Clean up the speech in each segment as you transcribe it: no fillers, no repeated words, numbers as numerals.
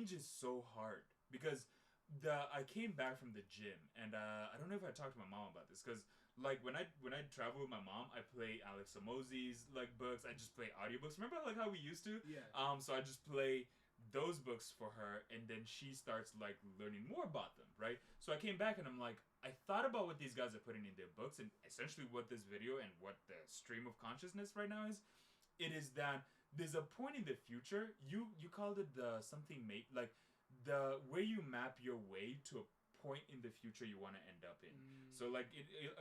change is so hard because I came back from the gym and I don't know if I talked to my mom about this because like when I travel with my mom, I play Alex Hormozi's like books. I just play audiobooks. Remember like how we used to? Yeah. So I just play those books for her, and then she starts like learning more about them, right? So I came back and I'm like, I thought about what these guys are putting in their books, and essentially what this video and what the stream of consciousness right now is. It is that there's a point in the future. You called it the something mate like the way you map your way to a point in the future you want to end up in. So like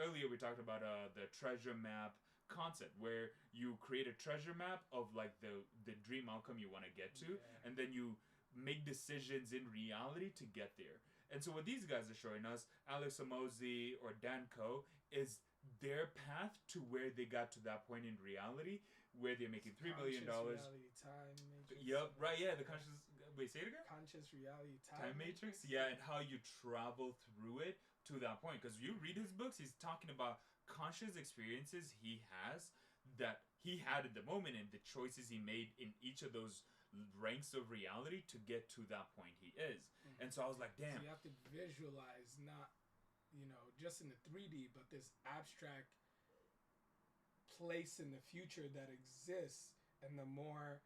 earlier we talked about the treasure map concept where you create a treasure map of like the dream outcome you want to get to, and then you make decisions in reality to get there. And so what these guys are showing us, Alex Hormozi or Dan Coe, is their path to where they got to that point in reality where they're making $3 million. Reality time matrix. Yep, right, yeah, the conscious. Wait, say it again. Conscious reality Time matrix, yeah, and how you travel through it to that point. Because you read his books, he's talking about conscious experiences he has that he had at the moment and the choices he made in each of those ranks of reality to get to that point he is. And so I was like, damn. So you have to visualize, not, just in the 3D, but this abstract place in the future that exists. And the more,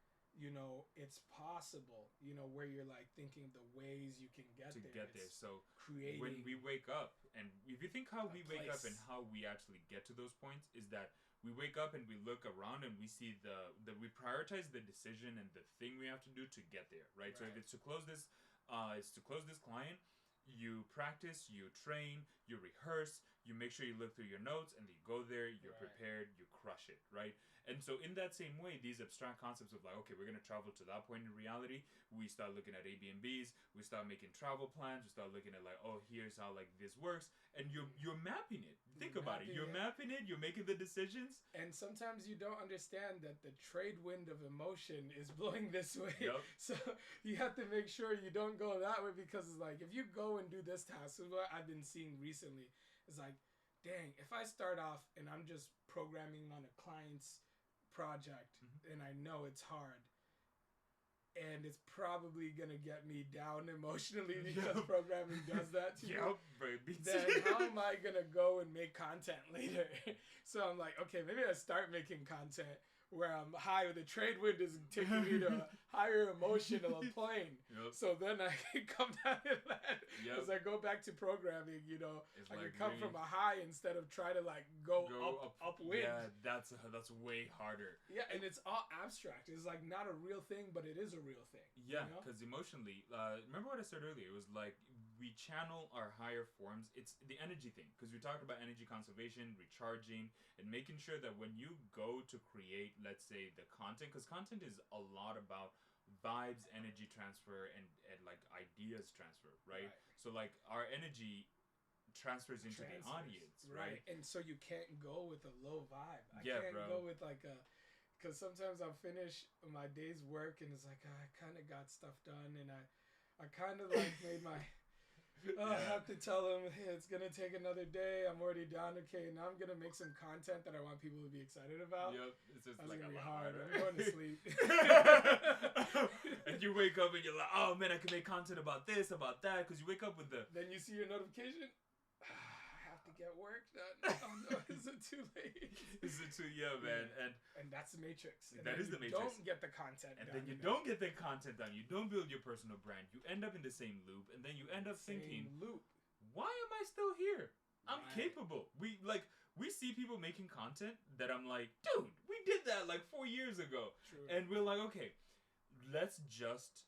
it's possible, where you're like thinking of the ways you can get there. So creating when we wake up, and if you think how we wake up and place. how we actually get to those points, is that we wake up and we look around and we see we prioritize the decision and the thing we have to do to get there, right? So if it's to close this client, you practice, you train, you rehearse, you make sure you look through your notes, and you go there, you're prepared, you crush it, right? And so in that same way, these abstract concepts of like, okay, we're going to travel to that point in reality, we start looking at Airbnbs, we start making travel plans, we start looking at like, oh, here's how like this works, and you're mapping it. Think about it. You're mapping it, you're making the decisions. And sometimes you don't understand that the trade wind of emotion is blowing this way. Yep. So you have to make sure you don't go that way, because it's like, if you go and do this task, is what I've been seeing recently. It's like, dang, if I start off and I'm just programming on a client's project and I know it's hard and it's probably gonna get me down emotionally because programming does that to you, then how am I gonna go and make content later? So I'm like, okay, maybe I start making content where I'm high, the trade wind is taking me to a higher emotional plane. So then I can come down and land. As I go back to programming, I can come from a high instead of try to like go upwind. Yeah, that's way harder. Yeah, and it's all abstract. It's like not a real thing, but it is a real thing. Yeah, because emotionally, remember what I said earlier? It was like we channel our higher forms. It's the energy thing, because we talked about energy conservation, recharging, and making sure that when you go to create, let's say, the content, because content is a lot about vibes, energy transfer, and like ideas transfer, right? So like our energy transfers into the audience, right? And so you can't go with a low vibe. I can't go with like a, because sometimes I'll finish my day's work and it's like, I kind of got stuff done, and I kind of like made my I have to tell them, hey, it's going to take another day. I'm already done. Okay, now I'm going to make some content that I want people to be excited about. Yep. It's just That's like going a to be lot hard. harder. I'm going to sleep. And you wake up and you're like, oh man, I can make content about this, about that. Because you wake up with the... Then you see your notification. I have to get work done. Oh no, is it too late? Is it too... Yeah, man. And that's the matrix. And that is the matrix. Don't get the content and done. Then you don't get the content done. You don't build your personal brand. You end up in the same loop. And then you end up thinking... loop. Why am I still here? I'm capable. We see people making content that I'm like, dude, we did that like 4 years ago. True. And we're like, okay, let's just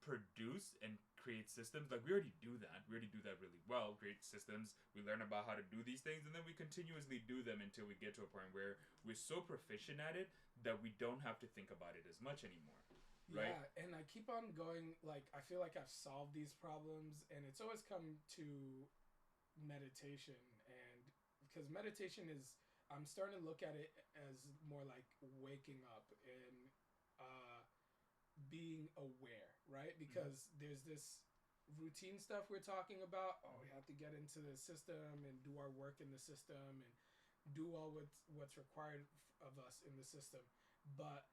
produce and create systems. Like we already do that. We already do that really well. Create systems. We learn about how to do these things, and then we continuously do them until we get to a point where we're so proficient at it that we don't have to think about it as much anymore. Right? Yeah, and I keep on going, like, I feel like I've solved these problems, and it's always come to meditation, and because meditation is, I'm starting to look at it as more like waking up and being aware, right? Because there's this routine stuff we're talking about. Oh, we have to get into the system and do our work in the system and do all what's required of us in the system. But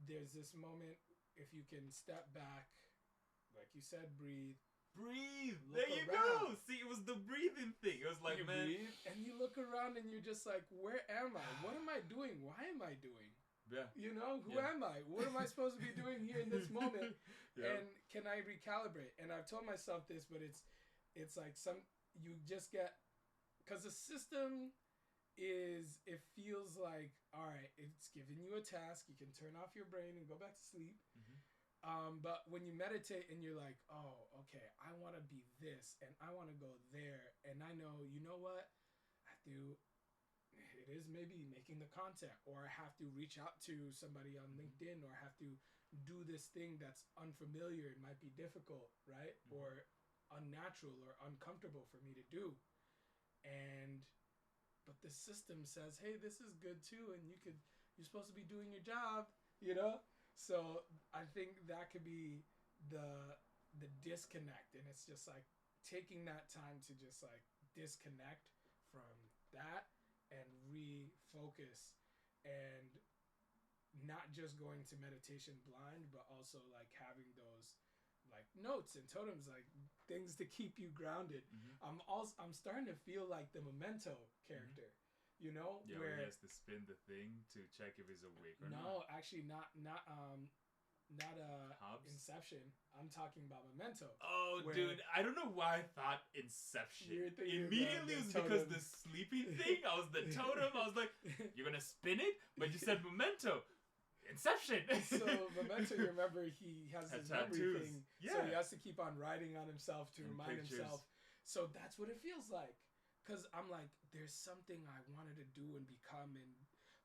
there's this moment, if you can step back, like you said, breathe. Breathe. Look There you around. go. See, it was the breathing thing. It was like, You man. breathe and you look around and you're just like, where am I? What am I doing? Why am I doing? Yeah. You know, who Yeah. am I? What am I supposed to be doing here in this moment? Yeah. And can I recalibrate? And I've told myself this, but it's like you just get, because the system is, it feels like, all right, it's giving you a task. You can turn off your brain and go back to sleep. Mm-hmm. But when you meditate and you're like, oh, okay, I want to be this and I want to go there, and I know, you know what, I have to. It is maybe making the content, or I have to reach out to somebody on LinkedIn, or I have to do this thing that's unfamiliar. It might be difficult, right? Mm-hmm. Or unnatural or uncomfortable for me to do. And but the system says, hey, this is good too, and you're supposed to be doing your job, you know? So I think that could be the disconnect, and it's just like taking that time to just like disconnect from that and refocus, and not just going to meditation blind, but also like having those like notes and totems, like things to keep you grounded. Mm-hmm. I'm starting to feel like the Memento character, you know, Yeah, where he has to spin the thing to check if he's awake or not. No, actually, not Hobbs? Inception. I'm talking about Memento. Oh, where- dude, I don't know why I thought Inception. You're thinking Immediately it about was the because totem. the sleeping thing. I was the totem. I was like, you're gonna spin it, but you said Memento. Inception. So Memento, you remember he has Had his memory tattoos. thing, Yeah. so he has to keep on writing on himself to And remind pictures. himself. So that's what it feels like. Cause I'm like, there's something I wanted to do and become, and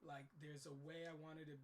like there's a way I wanted to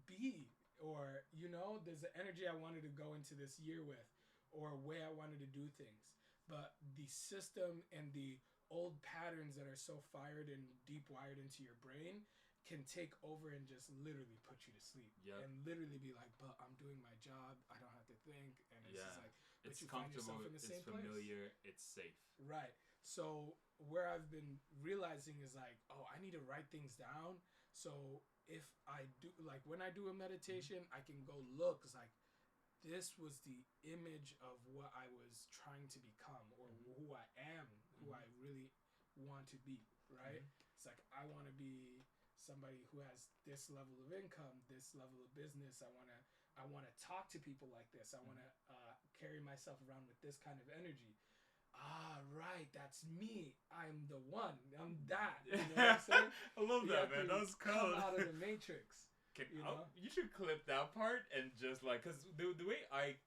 be, or you know, there's an energy I wanted to go into this year with, or a way I wanted to do things. But the system and the old patterns that are so fired and deep wired into your brain can take over and just literally put you to sleep. Yep. And literally be like, but I'm doing my job. I don't have to think. And it's just like, but It's you find yourself comfortable. in the It's same familiar. place. It's safe. Right. So where I've been realizing is like, oh, I need to write things down. So if I do, like when I do a meditation, I can go look. It's like, this was the image of what I was trying to become, or who I am, who I really want to be, right? It's like, I want to be somebody who has this level of income, this level of business. I want to talk to people like this. I want to carry myself around with this kind of energy. Ah, right, that's me. I'm the one. I'm that. You know what I'm saying? I love You that, have man. to That was cool. come out of the matrix. You, You know? you should clip that part and just like, because the way I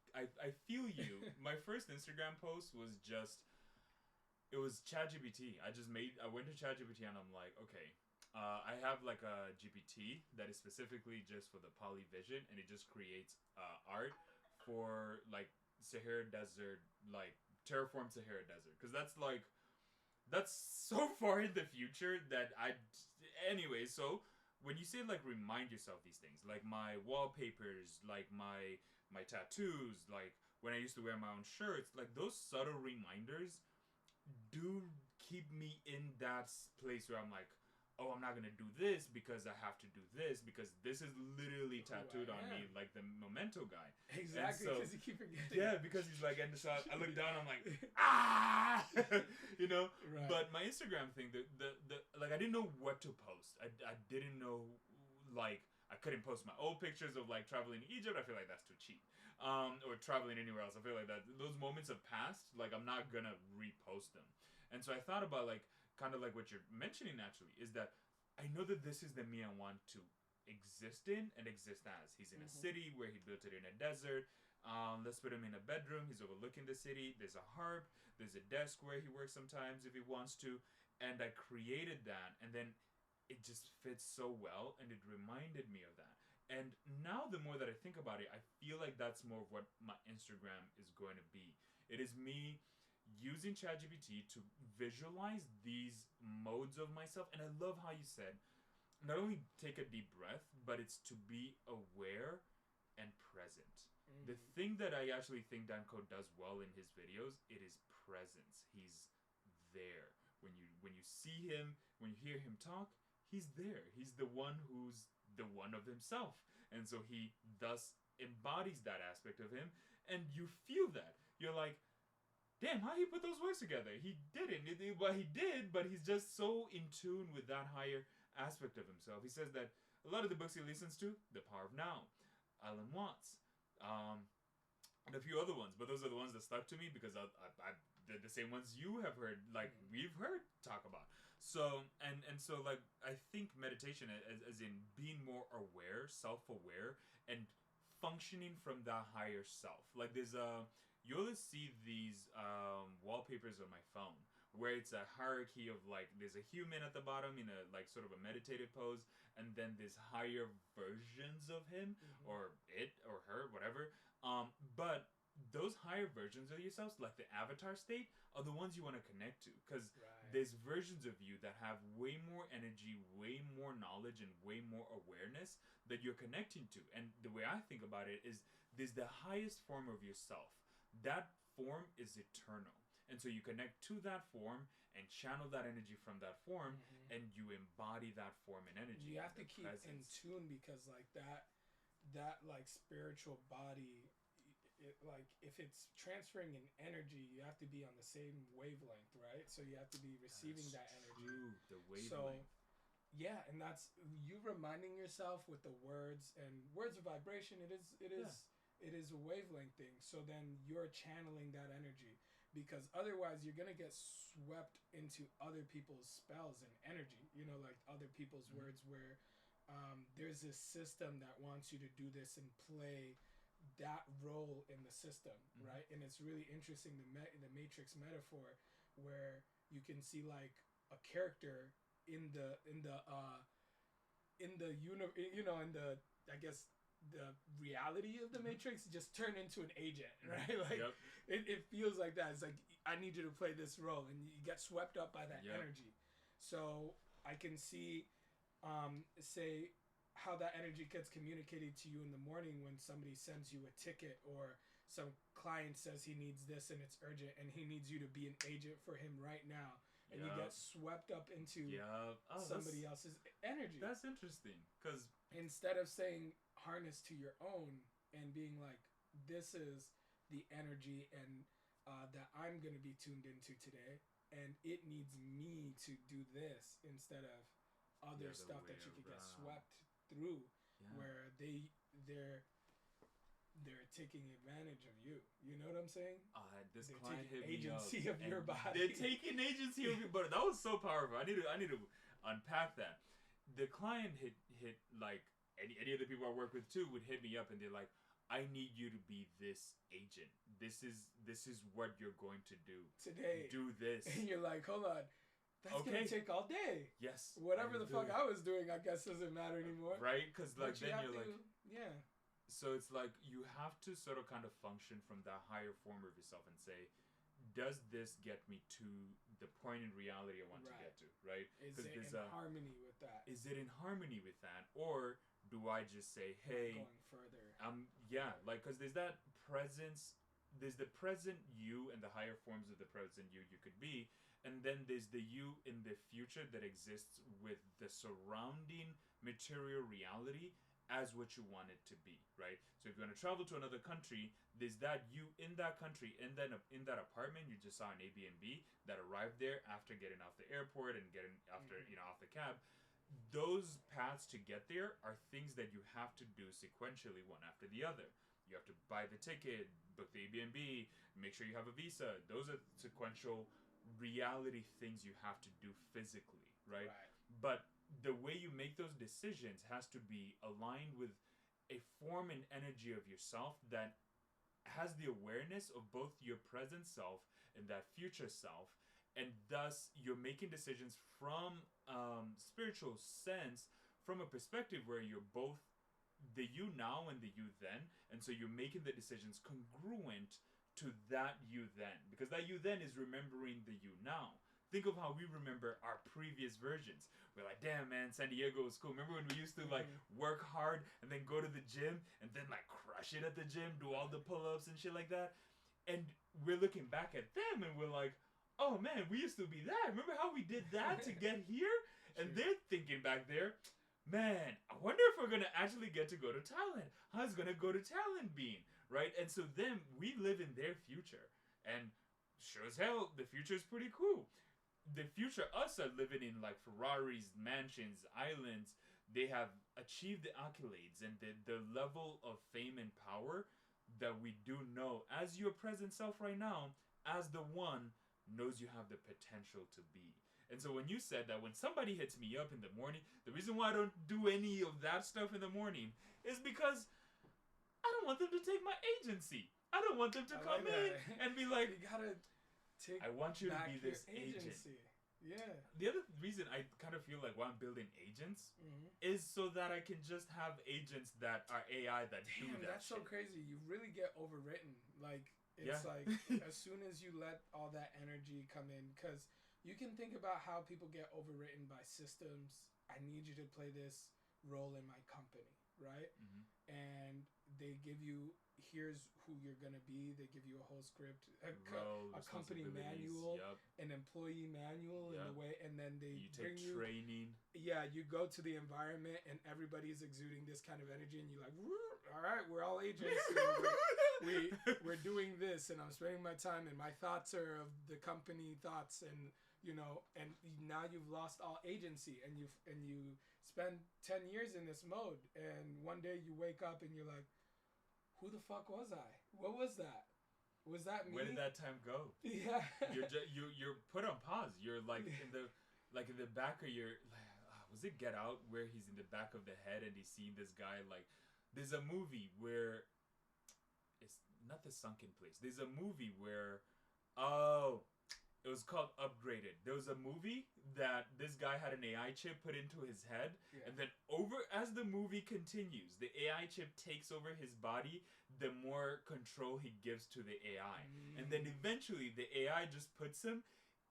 feel you, my first Instagram post was just, it was ChatGPT. I went to ChatGPT and I'm like, okay, I have like a GPT that is specifically just for the polyvision, and it just creates art for like Sahara Desert, like terraform Sahara Desert, because that's so far in the future that anyway. So when you say like remind yourself these things, like my wallpapers, like my tattoos, like when I used to wear my own shirts, like those subtle reminders do keep me in that place where I'm like, oh, I'm not gonna do this because I have to do this because this is literally tattooed on me, like the Memento guy. Exactly, so- because you keep forgetting. Yeah, because he's like, and so I look down, I'm like, ah, you know. Right. But my Instagram thing, the like, I didn't know what to post. I didn't know, like, I couldn't post my old pictures of like traveling to Egypt. I feel like that's too cheap. Or traveling anywhere else. I feel like that those moments have passed. Like, I'm not gonna repost them. And so I thought about like, kind of like what you're mentioning naturally, is that I know that this is the me I want to exist in and exist as. He's in a city where he built it in a desert. Let's put him in a bedroom. He's overlooking the city. There's a harp. There's a desk where he works sometimes if he wants to. And I created that, and then it just fits so well, and it reminded me of that. And now the more that I think about it, I feel like that's more of what my Instagram is going to be. It is me using ChatGPT to visualize these modes of myself. And I love how you said, not only take a deep breath, but it's to be aware and present. The thing that I actually think Danko does well in his videos, it is presence. He's there. When you see him, when you hear him talk, he's there. He's the one who's the one of himself. And so he thus embodies that aspect of him. and you feel that. You're like, damn, how he put those words together? He didn't. Well, he did, but he's just so in tune with that higher aspect of himself. He says that a lot of the books he listens to, The Power of Now, Alan Watts, and a few other ones, but those are the ones that stuck to me because the same ones you have heard, like we've heard talk about. So so like I think meditation as in being more aware, self-aware, and functioning from that higher self. Like there's you always see these wallpapers on my phone where it's a hierarchy of like there's a human at the bottom in a like sort of a meditative pose, and then there's higher versions of him or it or her, whatever. But those higher versions of yourselves, like the avatar state, are the ones you want to connect to because there's versions of you that have way more energy, way more knowledge, and way more awareness that you're connecting to. And the way I think about it is there's the highest form of yourself. That form is eternal. And so you connect to that form and channel that energy from that form, and you embody that form and energy. You have to keep in tune because like that like spiritual body, like if it's transferring an energy, you have to be on the same wavelength, right? So you have to be receiving that energy. True, the wavelength. So yeah, and that's you reminding yourself with the words, and words of vibration. It is a wavelength thing. So then you're channeling that energy, because otherwise you're gonna get swept into other people's spells and energy. You know, like other people's words where there's this system that wants you to do this and play that role in the system, right? And it's really interesting the Matrix metaphor where you can see like a character in the I guess the reality of the Matrix just turn into an agent, right? Like it feels like that. It's like I need you to play this role, and you get swept up by that energy. So I can see say how that energy gets communicated to you in the morning when somebody sends you a ticket or some client says he needs this and it's urgent and he needs you to be an agent for him right now, and you get swept up into somebody else's energy. That's interesting, because instead of saying harness to your own and being like, this is the energy and that I'm going to be tuned into today, and it needs me to do this instead of other stuff that you could get swept through, where they're taking advantage of you. You know what I'm saying? This they're client hit agency me up, of your body. They're taking agency of your body. That was so powerful. I need to unpack that. The client hit like any of the people I work with too would hit me up, and they're like, I need you to be this agent. This is what you're going to do today. Do this. And you're like, hold on. That's gonna take all day. Yes. Whatever the fuck I was doing, I guess doesn't matter anymore. Right? Because like then you're like, yeah. So it's like you have to sort of kind of function from that higher form of yourself and say, does this get me to the point in reality I want to get to? Right? Is it in harmony with that? Is it in harmony with that, or do I just say, hey, going further? Like because there's that presence. There's the present you and the higher forms of the present you could be. And then there's the you in the future that exists with the surrounding material reality as what you want it to be, right? So if you're going to travel to another country, there's that you in that country, and then in that apartment you just saw an Airbnb that arrived there after getting off the airport and getting after off the cab. Those paths to get there are things that you have to do sequentially, one after the other. You have to buy the ticket, book the Airbnb, make sure you have a visa. Those are sequential reality things you have to do physically, right? But the way you make those decisions has to be aligned with a form and energy of yourself that has the awareness of both your present self and that future self, and thus you're making decisions from spiritual sense, from a perspective where you're both the you now and the you then, and so you're making the decisions congruent to that you then, because that you then is remembering the you now. Think of how we remember our previous versions. We're like, damn man, San Diego was cool. Remember when we used to like work hard and then go to the gym and then like crush it at the gym, do all the pull-ups and shit like that? And we're looking back at them and we're like, oh man, we used to be that. Remember how we did that to get here? And they're thinking back there, man, I wonder if we're gonna actually get to go to Thailand. How's gonna go to Thailand being? right? And so then we live in their future, and sure as hell, the future is pretty cool. The future us are living in like Ferraris, mansions, islands. They have achieved the accolades and the level of fame and power that we do know as your present self right now, as the one knows you have the potential to be. And so when you said that, when somebody hits me up in the morning, the reason why I don't do any of that stuff in the morning is because I don't want them to take my agency. I don't want them to come in and be like, you gotta take I want you to back be this your agent. agency. Yeah. The other reason I kind of feel like why I'm building agents is so that I can just have agents that are AI that do that. That's shit. so crazy. You really get overwritten. Like, it's like as soon as you let all that energy come in, because you can think about how people get overwritten by systems. I need you to play this role in my company, right? And they give you, here's who you're gonna be. They give you a whole script, a company manual, an employee manual, in the way, and then they bring you training. Yeah, you go to the environment, and everybody's exuding this kind of energy, and you're like, all right, we're all agents. we're doing this, and I'm spending my time, and my thoughts are of the company thoughts, and you know, and now you've lost all agency, and you spend 10 years in this mode, and one day you wake up and you're like, who the fuck was I? What was that? Was that me? Where did that time go? Yeah. You're put on pause. You're like in the back of your was it Get Out, where he's in the back of the head and he's seeing this guy, like there's a movie where it's not The Sunken Place. There's a movie where it was called Upgraded. There was a movie that this guy had an AI chip put into his head, and then as the movie continues, the AI chip takes over his body, the more control he gives to the AI. And then eventually the AI just puts him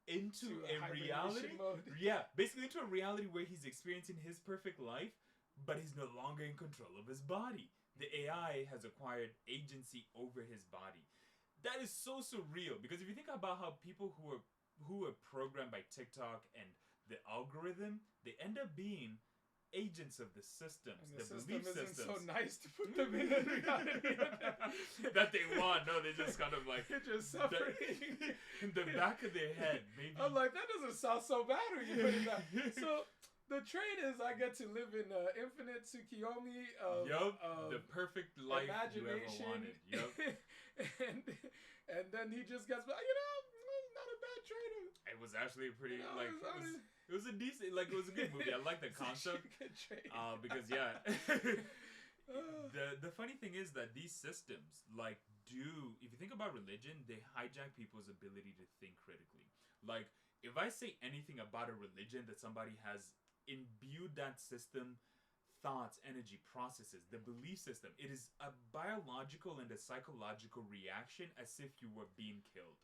into a reality. Mode. Yeah, basically into a reality where he's experiencing his perfect life, but he's no longer in control of his body. The AI has acquired agency over his body. That is so surreal, because if you think about how people who are programmed by TikTok and the algorithm, they end up being agents of the systems, and the belief systems. So nice to put them in a reality that they want. No, they just kind of like they're just suffering in the back of their head. Maybe I'm like, that doesn't sound so bad when you put it that. So the trade is I get to live in infinite Tsukiyomi of the perfect life you ever wanted. And then he just gets, not a bad trader. It was actually pretty it was a decent, it was a good movie. I like the concept. Because the funny thing is that these systems if you think about religion, they hijack people's ability to think critically. Like if I say anything about a religion that somebody has imbued that system, thoughts, energy, processes, the belief system, it is a biological and a psychological reaction as if you were being killed.